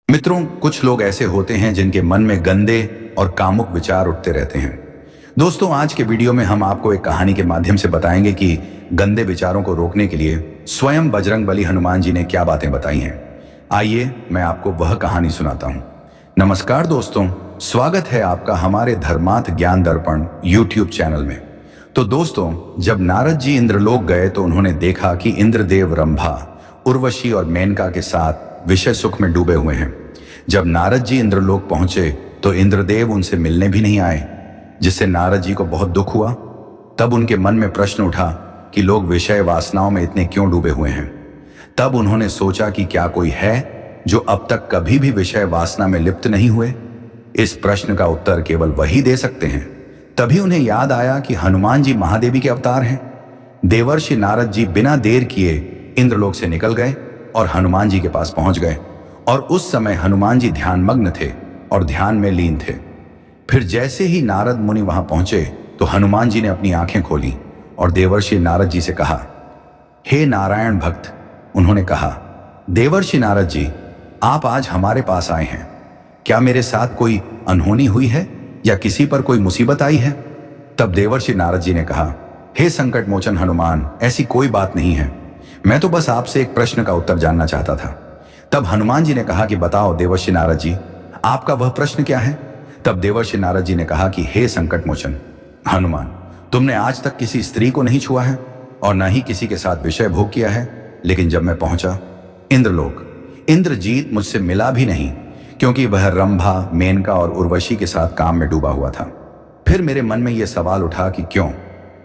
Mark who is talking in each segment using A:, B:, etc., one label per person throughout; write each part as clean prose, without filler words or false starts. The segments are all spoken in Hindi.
A: मित्रों, कुछ लोग ऐसे होते हैं जिनके मन में गंदे और कामुक विचार उठते रहते हैं। दोस्तों, आज के वीडियो में हम आपको एक कहानी के माध्यम से बताएंगे कि गंदे विचारों को रोकने के लिए स्वयं बजरंगबली हनुमान जी ने क्या बातें बताई हैं। आइए मैं आपको वह कहानी सुनाता हूं। नमस्कार दोस्तों, स्वागत है आपका हमारे धर्मार्थ ज्ञान दर्पण यूट्यूब चैनल में। तो दोस्तों, जब नारद जी इंद्रलोक गए तो उन्होंने देखा कि इंद्रदेव रंभा, उर्वशी और मेनका के साथ विषय सुख में डूबे हुए हैं। जब नारद जी इंद्रलोक पहुंचे तो इंद्रदेव उनसे मिलने भी नहीं आए, जिससे नारद जी को बहुत दुख हुआ। तब उनके मन में प्रश्न उठा कि लोग विषय वासनाओं में इतने क्यों डूबे हुए हैं। तब उन्होंने सोचा कि क्या कोई है जो अब तक कभी भी विषय वासना में लिप्त नहीं हुए। इस प्रश्न का उत्तर केवल वही दे सकते हैं। तभी उन्हें याद आया कि हनुमान जी महादेवी के अवतार हैं। देवर्षि नारद जी बिना देर किए इंद्रलोक से निकल गए और हनुमान जी के पास पहुंच गए। और उस समय हनुमान जी ध्यानमग्न थे और ध्यान में लीन थे। फिर जैसे ही नारद मुनि वहां पहुंचे तो हनुमान जी ने अपनी आंखें खोली और देवर्षि नारद जी से कहा, हे नारायण भक्त। उन्होंने कहा, देवर्षि नारद जी, आप आज हमारे पास आए हैं। क्या मेरे साथ कोई अनहोनी हुई है या किसी पर कोई मुसीबत आई है? तब देवर्षि नारद जी ने कहा, हे संकट मोचन हनुमान, ऐसी कोई बात नहीं है। मैं तो बस आपसे एक प्रश्न का उत्तर जानना चाहता था। तब हनुमान जी ने कहा कि बताओ देवर्षि नारद जी, आपका वह प्रश्न क्या है? तब देवर्षि नारद जी ने कहा कि हे संकट मोचन हनुमान, तुमने आज तक किसी स्त्री को नहीं छुआ है और न ही किसी के साथ विषय भोग किया है। लेकिन जब मैं पहुंचा इंद्रलोक, इंद्रजीत मुझसे मिला भी नहीं, क्योंकि वह रंभा, मेनका और उर्वशी के साथ काम में डूबा हुआ था। फिर मेरे मन में यह सवाल उठा कि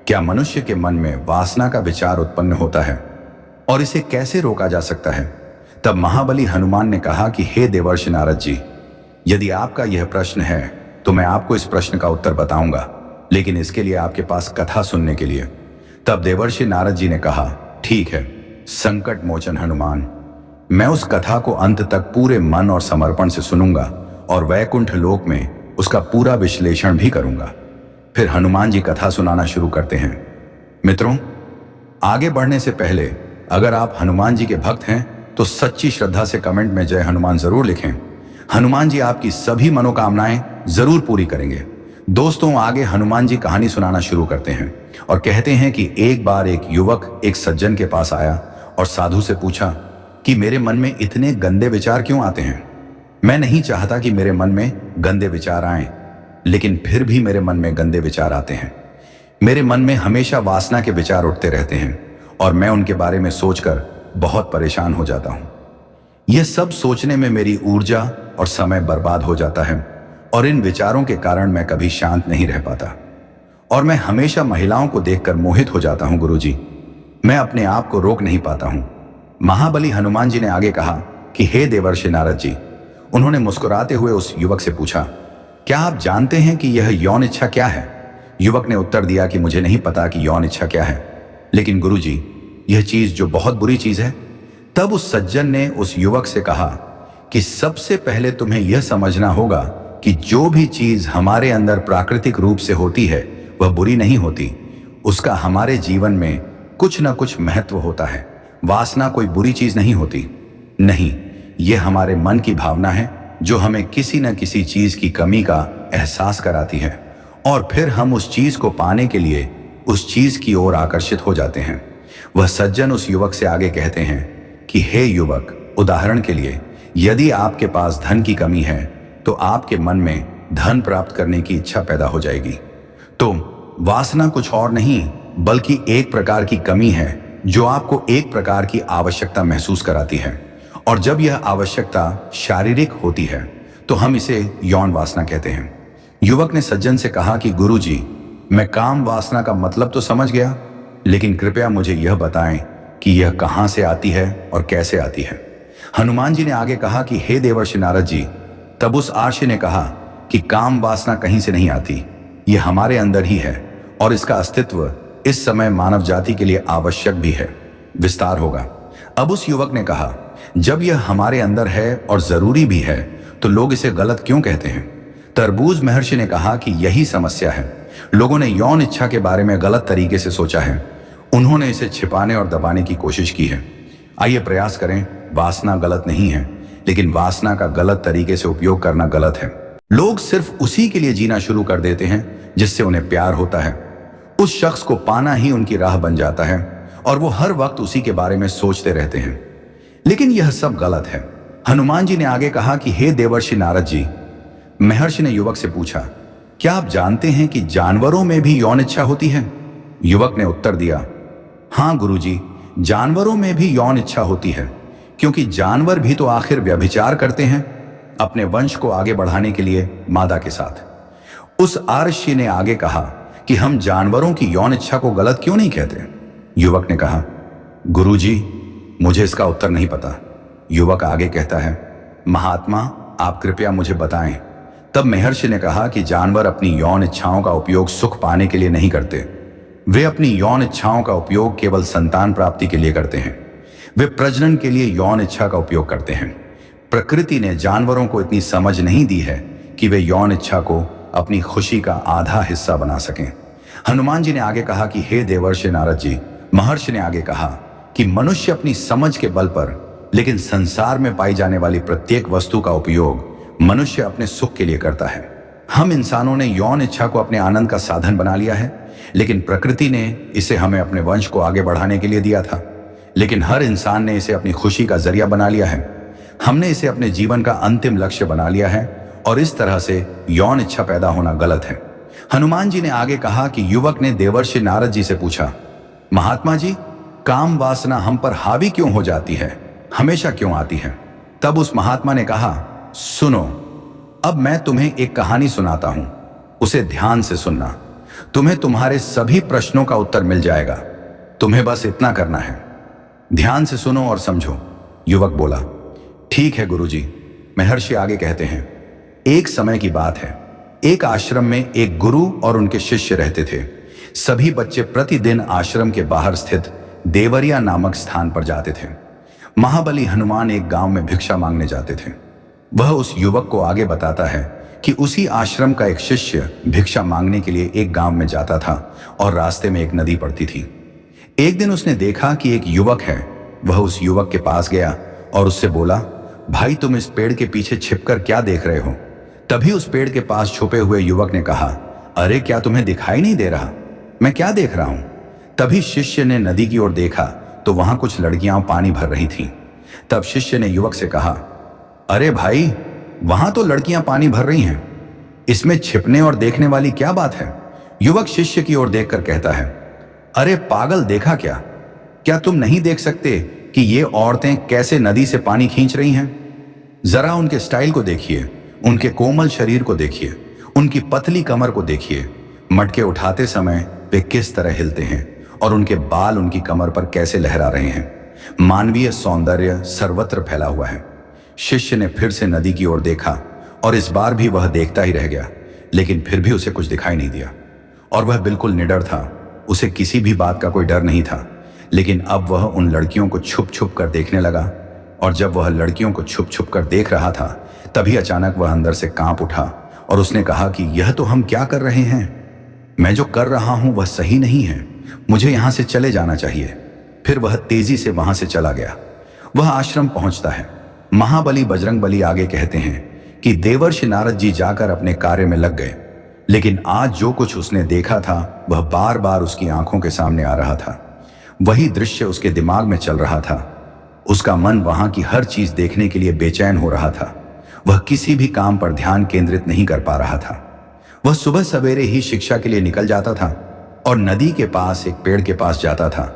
A: क्या मनुष्य के मन में वासना का विचार उत्पन्न होता है और इसे कैसे रोका जा सकता है? तब महाबली हनुमान ने कहा कि हे देवर्षि नारद जी, यदि आपका यह प्रश्न है तो मैं आपको इस प्रश्न का उत्तर बताऊंगा, लेकिन इसके लिए आपके पास कथा सुनने के लिए। तब देवर्षि नारद जी ने कहा, ठीक है संकट मोचन हनुमान, मैं उस कथा को अंत तक पूरे मन और समर्पण से सुनूंगा और वैकुंठ लोक में उसका पूरा विश्लेषण भी करूंगा। फिर हनुमान जी कथा सुनाना शुरू करते हैं। मित्रों, आगे बढ़ने से पहले अगर आप हनुमान जी के भक्त हैं तो सच्ची श्रद्धा से कमेंट में जय हनुमान जरूर लिखें। हनुमान जी आपकी सभी मनोकामनाएं जरूर पूरी करेंगे। दोस्तों, आगे हनुमान जी कहानी सुनाना शुरू करते हैं और कहते हैं कि एक बार एक युवक एक सज्जन के पास आया और साधु से पूछा कि मेरे मन में इतने गंदे विचार क्यों आते हैं। मैं नहीं चाहता कि मेरे मन में गंदे विचार आएं, लेकिन फिर भी मेरे मन में गंदे विचार आते हैं। मेरे मन में हमेशा वासना के विचार उठते रहते हैं और मैं उनके बारे में सोचकर बहुत परेशान हो जाता हूं। यह सब सोचने में मेरी ऊर्जा और समय बर्बाद हो जाता है और इन विचारों के कारण मैं कभी शांत नहीं रह पाता और मैं हमेशा महिलाओं को देखकर मोहित हो जाता हूं। गुरुजी, मैं अपने आप को रोक नहीं पाता हूं। महाबली हनुमान जी ने आगे कहा कि हे देवर्षि नारद जी। उन्होंने मुस्कुराते हुए उस युवक से पूछा, क्या आप जानते हैं कि यह यौन इच्छा क्या है? युवक ने उत्तर दिया कि मुझे नहीं पता कि यौन इच्छा क्या है, लेकिन गुरुजी, यह चीज जो बहुत बुरी चीज है। तब उस सज्जन ने उस युवक से कहा कि सबसे पहले तुम्हें यह समझना होगा कि जो भी चीज हमारे अंदर प्राकृतिक रूप से होती है वह बुरी नहीं होती। उसका हमारे जीवन में कुछ न कुछ महत्व होता है। वासना कोई बुरी चीज नहीं होती। नहीं, यह हमारे मन की भावना है जो हमें किसी न किसी चीज की कमी का एहसास कराती है और फिर हम उस चीज को पाने के लिए उस चीज की ओर आकर्षित हो जाते हैं। वह सज्जन उस युवक से आगे कहते हैं कि हे युवक, उदाहरण के लिए यदि आपके पास धन की कमी है तो आपके मन में धन प्राप्त करने की इच्छा पैदा हो जाएगी। तो वासना कुछ और नहीं बल्कि एक प्रकार की कमी है जो आपको एक प्रकार की आवश्यकता महसूस कराती है, और जब यह आवश्यकता शारीरिक होती है तो हम इसे यौन वासना कहते हैं। युवक ने सज्जन से कहा कि गुरुजी, मैं काम वासना का मतलब तो समझ गया, लेकिन कृपया मुझे यह बताएं कि यह कहां से आती है और कैसे आती है। हनुमान जी ने आगे कहा कि हे देवर्षि नारद जी। तब उस आर्षि ने कहा कि काम वासना कहीं से नहीं आती, यह हमारे अंदर ही है और इसका अस्तित्व इस समय मानव जाति के लिए आवश्यक भी है। विस्तार होगा। अब उस युवक ने कहा, जब यह हमारे अंदर है और जरूरी भी है तो लोग इसे गलत क्यों कहते हैं? तरबूज महर्षि ने कहा कि यही समस्या है। लोगों ने यौन इच्छा के बारे में गलत तरीके से सोचा है। उन्होंने इसे छिपाने और दबाने की कोशिश की है। आइए प्रयास करें। वासना गलत नहीं है, लेकिन वासना का गलत तरीके से उपयोग करना गलत है। लोग सिर्फ उसी के लिए जीना शुरू कर देते हैं जिससे उन्हें प्यार होता है। उस शख्स को पाना ही उनकी राह बन जाता है और वो हर वक्त उसी के बारे में सोचते रहते हैं। लेकिन यह सब गलत है। हनुमान जी ने आगे कहा कि हे देवर्षि नारद जी, महर्षि ने युवक से पूछा, क्या आप जानते हैं कि जानवरों में भी यौन इच्छा होती है? युवक ने उत्तर दिया, हाँ गुरुजी, जानवरों में भी यौन इच्छा होती है, क्योंकि जानवर भी तो आखिर व्यभिचार करते हैं अपने वंश को आगे बढ़ाने के लिए मादा के साथ। उस आर्षि ने आगे कहा कि हम जानवरों की यौन इच्छा को गलत क्यों नहीं कहते? युवक ने कहा, गुरुजी, मुझे इसका उत्तर नहीं पता। युवक आगे कहता है, महात्मा, आप कृपया मुझे बताएं। तब महर्षि ने कहा कि जानवर अपनी यौन इच्छाओं का उपयोग सुख पाने के लिए नहीं करते। वे अपनी यौन इच्छाओं का उपयोग केवल संतान प्राप्ति के लिए करते हैं। वे प्रजनन के लिए यौन इच्छा का उपयोग करते हैं। प्रकृति ने जानवरों को इतनी समझ नहीं दी है कि वे यौन इच्छा को अपनी खुशी का आधा हिस्सा बना सकें। हनुमान जी ने आगे कहा कि हे देवर्षि नारद जी, महर्षि ने आगे कहा कि मनुष्य अपनी समझ के बल पर, लेकिन संसार में पाई जाने वाली प्रत्येक वस्तु का उपयोग मनुष्य अपने सुख के लिए करता है। हम इंसानों ने यौन इच्छा को अपने आनंद का साधन बना लिया है, लेकिन प्रकृति ने इसे हमें अपने वंश को आगे बढ़ाने के लिए दिया था। लेकिन हर इंसान ने इसे अपनी खुशी का जरिया बना लिया है। हमने इसे अपने जीवन का अंतिम लक्ष्य बना लिया है और इस तरह से यौन इच्छा पैदा होना गलत है। हनुमान जी ने आगे कहा कि युवक ने देवर्षि नारद जी से पूछा, महात्मा जी, काम वासना हम पर हावी क्यों हो जाती है, हमेशा क्यों आती है? तब उस महात्मा ने कहा, सुनो, अब मैं तुम्हें एक कहानी सुनाता हूं, उसे ध्यान से सुनना। तुम्हें तुम्हारे सभी प्रश्नों का उत्तर मिल जाएगा। तुम्हें बस इतना करना है, ध्यान से सुनो और समझो। युवक बोला, ठीक है गुरुजी। महर्षि आगे कहते हैं, एक समय की बात है। एक आश्रम में एक गुरु और उनके शिष्य रहते थे। सभी बच्चे प्रतिदिन आश्रम के बाहर स्थित देवरिया नामक स्थान पर जाते थे। महाबली हनुमान एक गांव में भिक्षा मांगने जाते थे। वह उस युवक को आगे बताता है कि उसी आश्रम का एक शिष्य भिक्षा मांगने के लिए एक गांव में जाता था और रास्ते में एक नदी पड़ती थी। एक दिन उसने देखा कि एक युवक है। वह उस युवक के पास गया और उससे बोला, भाई, तुम इस पेड़ के पीछे छिपकर क्या देख रहे हो? तभी उस पेड़ के पास छुपे हुए युवक ने कहा, अरे क्या तुम्हें दिखाई नहीं दे रहा मैं क्या देख रहा हूं? तभी शिष्य ने नदी की ओर देखा तो वहां कुछ लड़कियां पानी भर रही थीं। तब शिष्य ने युवक से कहा, अरे भाई, वहां तो लड़कियां पानी भर रही हैं, इसमें छिपने और देखने वाली क्या बात है? युवक शिष्य की ओर देखकर कहता है, अरे पागल, देखा क्या? क्या तुम नहीं देख सकते कि ये औरतें कैसे नदी से पानी खींच रही हैं? जरा उनके स्टाइल को देखिए, उनके कोमल शरीर को देखिए, उनकी पतली कमर को देखिए। मटके उठाते समय वे किस तरह हिलते हैं और उनके बाल उनकी कमर पर कैसे लहरा रहे हैं। मानवीय सौंदर्य सर्वत्र फैला हुआ है। शिष्य ने फिर से नदी की ओर देखा और इस बार भी वह देखता ही रह गया, लेकिन फिर भी उसे कुछ दिखाई नहीं दिया और वह बिल्कुल निडर था। उसे किसी भी बात का कोई डर नहीं था। लेकिन अब वह उन लड़कियों को छुप छुप कर देखने लगा और जब वह लड़कियों को छुप छुप कर देख रहा था तभी अचानक वह अंदर से कांप उठा और उसने कहा कि यह तो हम क्या कर रहे हैं? मैं जो कर रहा हूं वह सही नहीं है, मुझे यहां से चले जाना चाहिए। फिर वह तेजी से वहां से चला गया। वह आश्रम पहुंचता है। महाबली बजरंगबली आगे कहते हैं कि देवर्षि नारद जी जाकर अपने कार्य में लग गए, लेकिन आज जो कुछ उसने देखा था वह बार बार उसकी आंखों के सामने आ रहा था। वही दृश्य उसके दिमाग में चल रहा था। उसका मन वहां की हर चीज देखने के लिए बेचैन हो रहा था। वह किसी भी काम पर ध्यान केंद्रित नहीं कर पा रहा था। वह सुबह सवेरे ही शिक्षा के लिए निकल जाता था और नदी के पास एक पेड़ के पास जाता था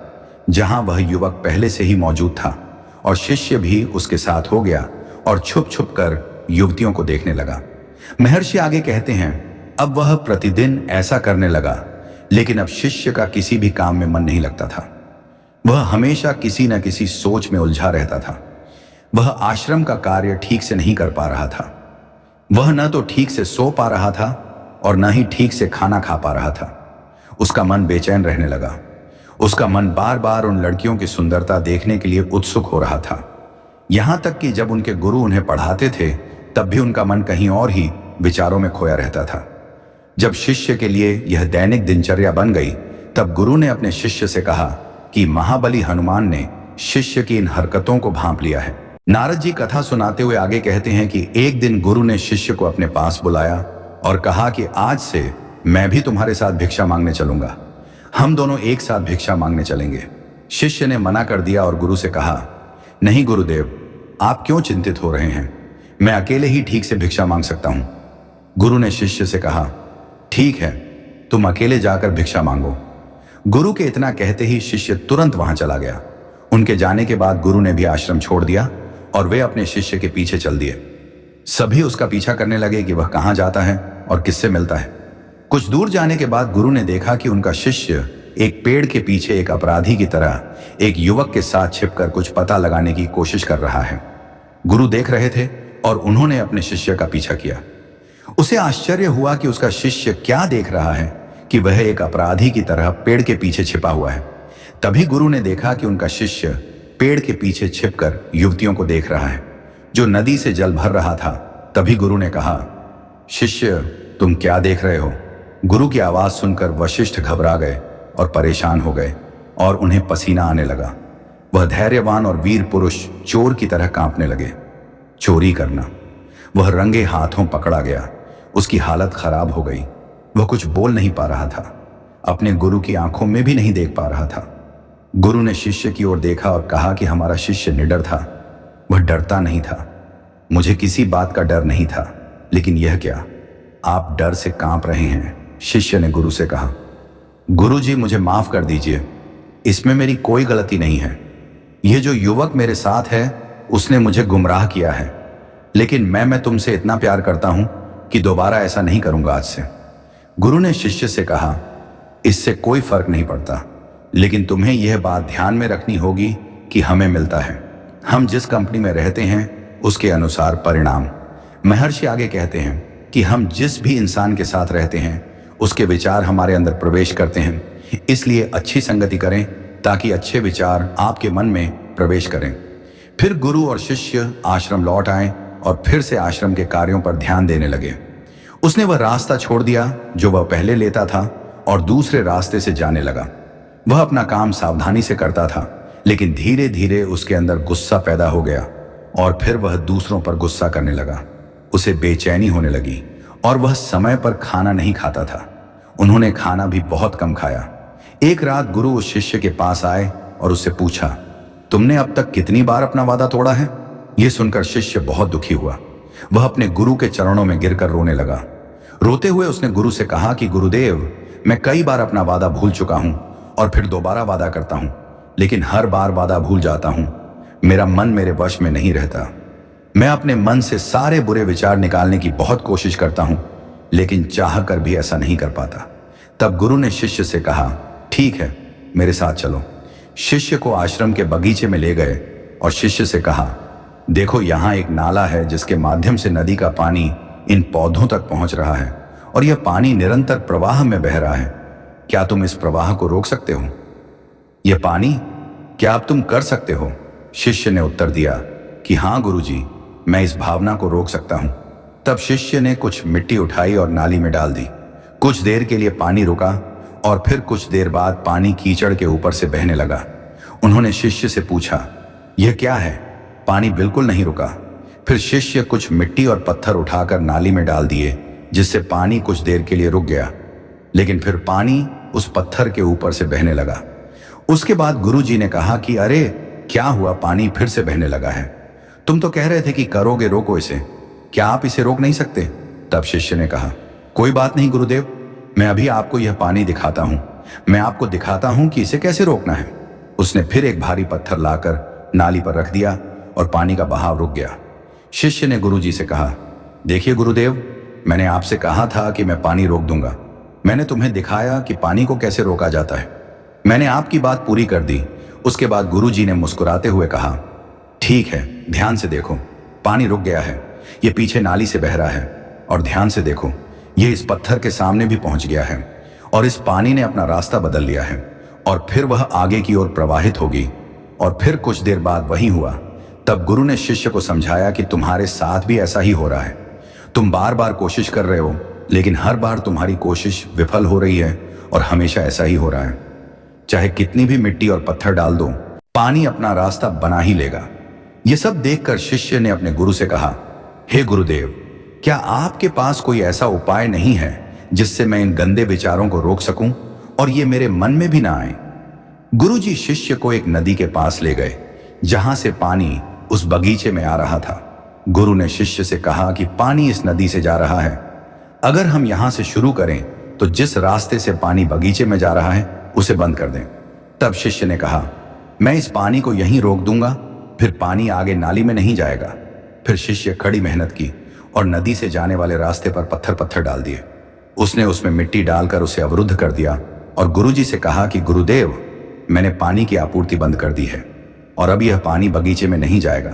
A: जहां वह युवक पहले से ही मौजूद था और शिष्य भी उसके साथ हो गया और छुप छुप कर युवतियों को देखने लगा। महर्षि आगे कहते हैं, अब वह प्रतिदिन ऐसा करने लगा, लेकिन अब शिष्य का किसी भी काम में मन नहीं लगता था। वह हमेशा किसी न किसी सोच में उलझा रहता था। वह आश्रम का कार्य ठीक से नहीं कर पा रहा था। वह न तो ठीक से सो पा रहा था और न ही ठीक से खाना खा पा रहा था। उसका मन बेचैन रहने लगा। उसका मन बार बार उन लड़कियों की सुंदरता देखने के लिए उत्सुक हो रहा था। यहां तक कि जब उनके गुरु उन्हें पढ़ाते थे तब भी उनका मन कहीं और ही विचारों में खोया रहता था। जब शिष्य के लिए यह दैनिक दिनचर्या बन गई तब गुरु ने अपने शिष्य से कहा कि महाबली हनुमान ने शिष्य की इन हरकतों को भांप लिया है। नारद जी कथा सुनाते हुए आगे कहते हैं कि एक दिन गुरु ने शिष्य को अपने पास बुलाया और कहा कि आज से मैं भी तुम्हारे साथ भिक्षा मांगने चलूंगा। हम दोनों एक साथ भिक्षा मांगने चलेंगे। शिष्य ने मना कर दिया और गुरु से कहा, नहीं गुरुदेव, आप क्यों चिंतित हो रहे हैं, मैं अकेले ही ठीक से भिक्षा मांग सकता हूं। गुरु ने शिष्य से कहा, ठीक है, तुम अकेले जाकर भिक्षा मांगो। गुरु के इतना कहते ही शिष्य तुरंत वहां चला गया। उनके जाने के बाद गुरु ने भी आश्रम छोड़ दिया और वे अपने शिष्य के पीछे चल दिए। सभी उसका पीछा करने लगे कि वह कहां जाता है और किससे मिलता है। कुछ दूर जाने के बाद गुरु ने देखा कि उनका शिष्य एक पेड़ के पीछे एक अपराधी की तरह एक युवक के साथ छिपकर कुछ पता लगाने की कोशिश कर रहा है। गुरु देख रहे थे और उन्होंने अपने शिष्य का पीछा किया। उसे आश्चर्य हुआ कि उसका शिष्य क्या देख रहा है कि वह एक अपराधी की तरह पेड़ के पीछे छिपा हुआ है। तभी गुरु ने देखा कि उनका शिष्य पेड़ के पीछे छिपकर युवतियों को देख रहा है जो नदी से जल भर रहा था। तभी गुरु ने कहा, शिष्य, तुम क्या देख रहे हो? गुरु की आवाज सुनकर वशिष्ठ घबरा गए और परेशान हो गए और उन्हें पसीना आने लगा। वह धैर्यवान और वीर पुरुष चोर की तरह कांपने लगे। चोरी करना। वह रंगे हाथों पकड़ा गया। उसकी हालत खराब हो गई। वह कुछ बोल नहीं पा रहा था, अपने गुरु की आंखों में भी नहीं देख पा रहा था। गुरु ने शिष्य की ओर देखा और कहा कि हमारा शिष्य निडर था, वह डरता नहीं था। मुझे किसी बात का डर नहीं था, लेकिन यह क्या, आप डर से कांप रहे हैं? शिष्य ने गुरु से कहा। गुरु जी, मुझे माफ कर दीजिए, इसमें मेरी कोई गलती नहीं है। यह जो युवक मेरे साथ है उसने मुझे गुमराह किया है, लेकिन मैं तुमसे इतना प्यार करता हूं कि दोबारा ऐसा नहीं करूंगा आज से। गुरु ने शिष्य से कहा, इससे कोई फर्क नहीं पड़ता, लेकिन तुम्हें यह बात ध्यान में रखनी होगी कि हमें मिलता है, हम जिस कंपनी में रहते हैं उसके अनुसार परिणाम। महर्षि आगे कहते हैं कि हम जिस भी इंसान के साथ रहते हैं उसके विचार हमारे अंदर प्रवेश करते हैं। इसलिए अच्छी संगति करें ताकि अच्छे विचार आपके मन में प्रवेश करें। फिर गुरु और शिष्य आश्रम लौट आए और फिर से आश्रम के कार्यों पर ध्यान देने लगे। उसने वह रास्ता छोड़ दिया जो वह पहले लेता था और दूसरे रास्ते से जाने लगा। वह अपना काम सावधानी से करता था, लेकिन धीरे धीरे उसके अंदर गुस्सा पैदा हो गया और फिर वह दूसरों पर गुस्सा करने लगा। उसे बेचैनी होने लगी और वह समय पर खाना नहीं खाता था। उन्होंने खाना भी बहुत कम खाया। एक रात गुरु उस शिष्य के पास आए और उससे पूछा, तुमने अब तक कितनी बार अपना वादा तोड़ा है? यह सुनकर शिष्य बहुत दुखी हुआ। वह अपने गुरु के चरणों में गिरकर रोने लगा। रोते हुए उसने गुरु से कहा कि गुरुदेव, मैं कई बार अपना वादा भूल चुका हूं और फिर दोबारा वादा करता हूं, लेकिन हर बार वादा भूल जाता हूं। मेरा मन मेरे वश में नहीं रहता। मैं अपने मन से सारे बुरे विचार निकालने की बहुत कोशिश करता हूं, लेकिन चाह कर भी ऐसा नहीं कर पाता। तब गुरु ने शिष्य से कहा, ठीक है, मेरे साथ चलो। शिष्य को आश्रम के बगीचे में ले गए और शिष्य से कहा, देखो, यहाँ एक नाला है जिसके माध्यम से नदी का पानी इन पौधों तक पहुंच रहा है और यह पानी निरंतर प्रवाह में बह रहा है। क्या तुम इस प्रवाह को रोक सकते हो? यह पानी, क्या अब तुम कर सकते हो? शिष्य ने उत्तर दिया कि हाँ गुरुजी, मैं इस भावना को रोक सकता हूं। तब शिष्य ने कुछ मिट्टी उठाई और नाली में डाल दी। कुछ देर के लिए पानी रुका और फिर कुछ देर बाद पानी कीचड़ के ऊपर से बहने लगा। उन्होंने शिष्य से पूछा, यह क्या है? पानी बिल्कुल नहीं रुका। फिर शिष्य कुछ मिट्टी और पत्थर उठाकर नाली में डाल दिए, जिससे पानी कुछ देर के लिए रुक गया, लेकिन फिर पानी उस पत्थर के ऊपर से बहने लगा। उसके बाद गुरुजी ने कहा कि अरे क्या हुआ, पानी फिर से बहने लगा है। तुम तो कह रहे थे कि करोगे, रोको इसे, क्या आप इसे रोक नहीं सकते? तब शिष्य ने कहा, कोई बात नहीं गुरुदेव, मैं अभी आपको यह पानी दिखाता हूं। मैं आपको दिखाता हूं कि इसे कैसे रोकना है। उसने फिर एक भारी पत्थर लाकर नाली पर रख दिया और पानी का बहाव रुक गया। शिष्य ने गुरुजी से कहा, देखिए गुरुदेव, मैंने आपसे कहा था कि मैं पानी रोक दूंगा। मैंने तुम्हें दिखाया कि पानी को कैसे रोका जाता है। मैंने आपकी बात पूरी कर दी। उसके बाद गुरुजी ने मुस्कुराते हुए कहा, ठीक है, ध्यान से देखो, पानी रुक गया है। ये पीछे नाली से बह रहा है और ध्यान से देखो, ये इस पत्थर के सामने भी पहुंच गया है और इस पानी ने अपना रास्ता बदल लिया है और फिर वह आगे की ओर प्रवाहित होगी। और फिर कुछ देर बाद वही हुआ। तब गुरु ने शिष्य को समझाया कि तुम्हारे साथ भी ऐसा ही हो रहा है। तुम बार बार कोशिश कर रहे हो, लेकिन हर बार तुम्हारी कोशिश विफल हो रही है और हमेशा ऐसा ही हो रहा है। चाहे कितनी भी मिट्टी और पत्थर डाल दो, पानी अपना रास्ता बना ही लेगा। ये सब देखकर शिष्य ने अपने गुरु से कहा, हे गुरुदेव, क्या आपके पास कोई ऐसा उपाय नहीं है जिससे मैं इन गंदे विचारों को रोक सकूं और ये मेरे मन में भी ना आए। गुरुजी शिष्य को एक नदी के पास ले गए जहां से पानी उस बगीचे में आ रहा था। गुरु ने शिष्य से कहा कि पानी इस नदी से जा रहा है, अगर हम यहां से शुरू करें तो जिस रास्ते से पानी बगीचे में जा रहा है उसे बंद कर दें। तब शिष्य ने कहा, मैं इस पानी को यहीं रोक दूंगा, फिर पानी आगे नाली में नहीं जाएगा। फिर शिष्य कड़ी मेहनत की और नदी से जाने वाले रास्ते पर पत्थर पत्थर डाल दिए। उसने उसमें मिट्टी डालकर उसे अवरुद्ध कर दिया और गुरुजी से कहा कि गुरुदेव, मैंने पानी की आपूर्ति बंद कर दी है और अब यह पानी बगीचे में नहीं जाएगा।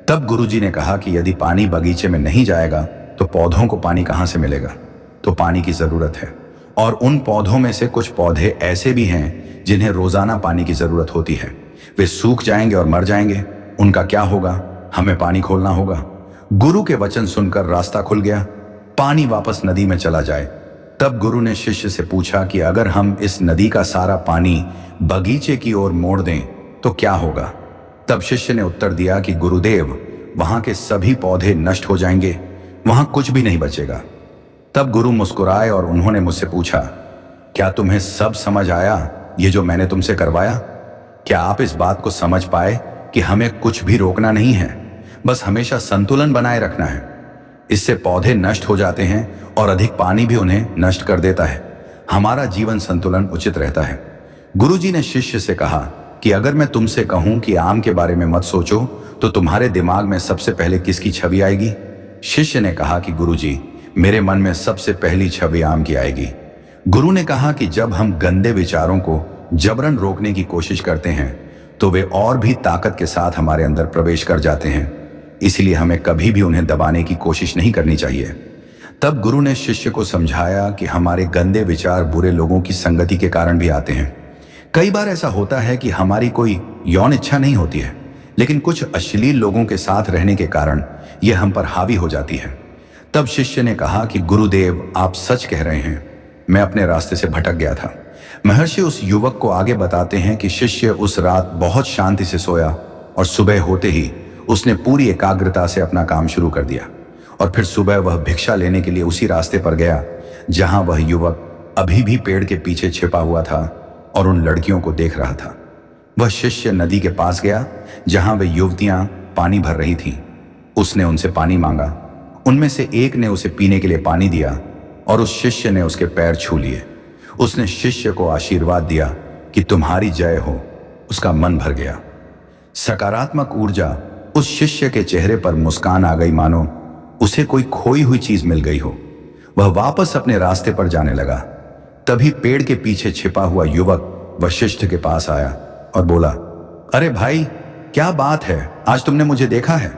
A: तब गुरुजी ने कहा कि यदि पानी बगीचे में नहीं जाएगा तो पौधों को पानी कहां से मिलेगा? तो पानी की जरूरत है और उन पौधों में से कुछ पौधे ऐसे भी हैं जिन्हें रोजाना पानी की जरूरत होती है। वे सूख जाएंगे और मर जाएंगे, उनका क्या होगा? हमें पानी खोलना होगा। गुरु के वचन सुनकर रास्ता खुल गया, पानी वापस नदी में चला जाए। तब गुरु ने शिष्य से पूछा कि अगर हम इस नदी का सारा पानी बगीचे की ओर मोड़ दें तो क्या होगा? तब शिष्य ने उत्तर दिया कि गुरुदेव, वहां के सभी पौधे नष्ट हो जाएंगे, वहां कुछ भी नहीं बचेगा। तब गुरु मुस्कुराए और उन्होंने मुझसे पूछा, क्या तुम्हें सब समझ आया ये जो मैंने तुमसे करवाया? क्या आप इस बात को समझ पाए कि हमें कुछ भी रोकना नहीं है, बस हमेशा संतुलन बनाए रखना है। इससे पौधे नष्ट हो जाते हैं और अधिक पानी भी उन्हें नष्ट कर देता है। हमारा जीवन संतुलन उचित रहता है। गुरुजी ने शिष्य से कहा कि अगर मैं तुमसे कहूं कि आम के बारे में मत सोचो तो तुम्हारे दिमाग में सबसे पहले किसकी छवि आएगी? शिष्य ने कहा कि गुरुजी, मेरे मन में सबसे पहली छवि आम की आएगी। गुरु ने कहा कि जब हम गंदे विचारों को जबरन रोकने की कोशिश करते हैं तो वे और भी ताकत के साथ हमारे अंदर प्रवेश कर जाते हैं, इसलिए हमें कभी भी उन्हें दबाने की कोशिश नहीं करनी चाहिए। तब गुरु ने शिष्य को समझाया कि हमारे गंदे विचार बुरे लोगों की संगति के कारण भी आते हैं। कई बार ऐसा होता है कि हमारी कोई यौन इच्छा नहीं होती है, लेकिन कुछ अश्लील लोगों के साथ रहने के कारण यह हम पर हावी हो जाती है। तब शिष्य ने कहा कि गुरुदेव, आप सच कह रहे हैं, मैं अपने रास्ते से भटक गया था। महर्षि उस युवक को आगे बताते हैं कि शिष्य उस रात बहुत शांति से सोया और सुबह होते ही उसने पूरी एकाग्रता से अपना काम शुरू कर दिया और फिर सुबह वह भिक्षा लेने के लिए उसी रास्ते पर गया जहां वह युवक अभी भी पेड़ के पीछे छिपा हुआ था और उन लड़कियों को देख रहा था। वह शिष्य नदी के पास गया जहां वे युवतियां पानी भर रही थीं। उसने उनसे पानी मांगा। उनमें से एक ने उसे पीने के लिए पानी दिया और उस शिष्य ने उसके पैर छू लिए। उसने शिष्य को आशीर्वाद दिया कि तुम्हारी जय हो। उसका मन भर गया। सकारात्मक ऊर्जा उस शिष्य के चेहरे पर मुस्कान आ गई, मानो उसे कोई खोई हुई चीज मिल गई हो। वह वापस अपने रास्ते पर जाने लगा। तभी पेड़ के पीछे छिपा हुआ युवक वशिष्ठ के पास आया और बोला, अरे भाई, क्या बात है, आज तुमने मुझे देखा है?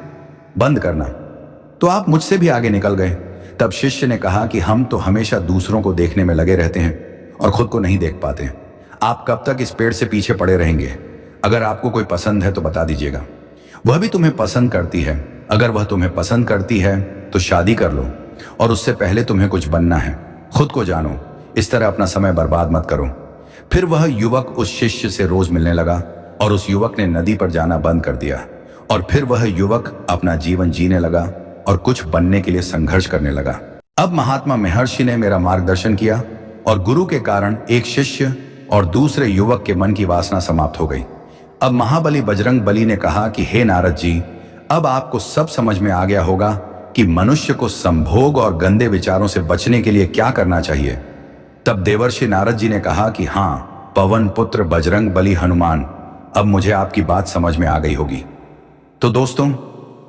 A: बंद करना, तो आप मुझसे भी आगे निकल गए। तब शिष्य ने कहा कि हम तो हमेशा दूसरों को देखने में लगे रहते हैं और खुद को नहीं देख पाते। आप कब तक इस पेड़ से पीछे पड़े रहेंगे? अगर आपको कोई पसंद है तो बता दीजिएगा। वह भी तुम्हें पसंद करती है। अगर वह तुम्हें पसंद करती है तो शादी कर लो और उससे पहले तुम्हें कुछ बनना है। खुद को जानो, इस तरह अपना समय बर्बाद मत करो। फिर वह युवक उस शिष्य से रोज मिलने लगा और उस युवक ने नदी पर जाना बंद कर दिया और फिर वह युवक अपना जीवन जीने लगा और कुछ बनने के लिए संघर्ष करने लगा। अब महात्मा महर्षि ने मेरा मार्गदर्शन किया और गुरु के कारण एक शिष्य और दूसरे युवक के मन की वासना समाप्त हो गई। अब महाबली बजरंग बली ने कहा कि हे नारद जी, अब आपको सब समझ में आ गया होगा कि मनुष्य को संभोग और गंदे विचारों से बचने के लिए क्या करना चाहिए। तब देवर्षि नारद जी ने कहा कि हाँ, पवन पुत्र बजरंग बली हनुमान, अब मुझे आपकी बात समझ में आ गई होगी। तो दोस्तों,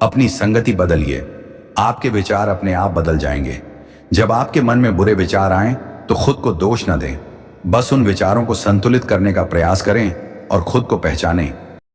A: अपनी संगति बदलिए, आपके विचार अपने आप बदल जाएंगे। जब आपके मन में बुरे विचार आएं तो खुद को दोष न दें, बस उन विचारों को संतुलित करने का प्रयास करें और खुद को पहचानें।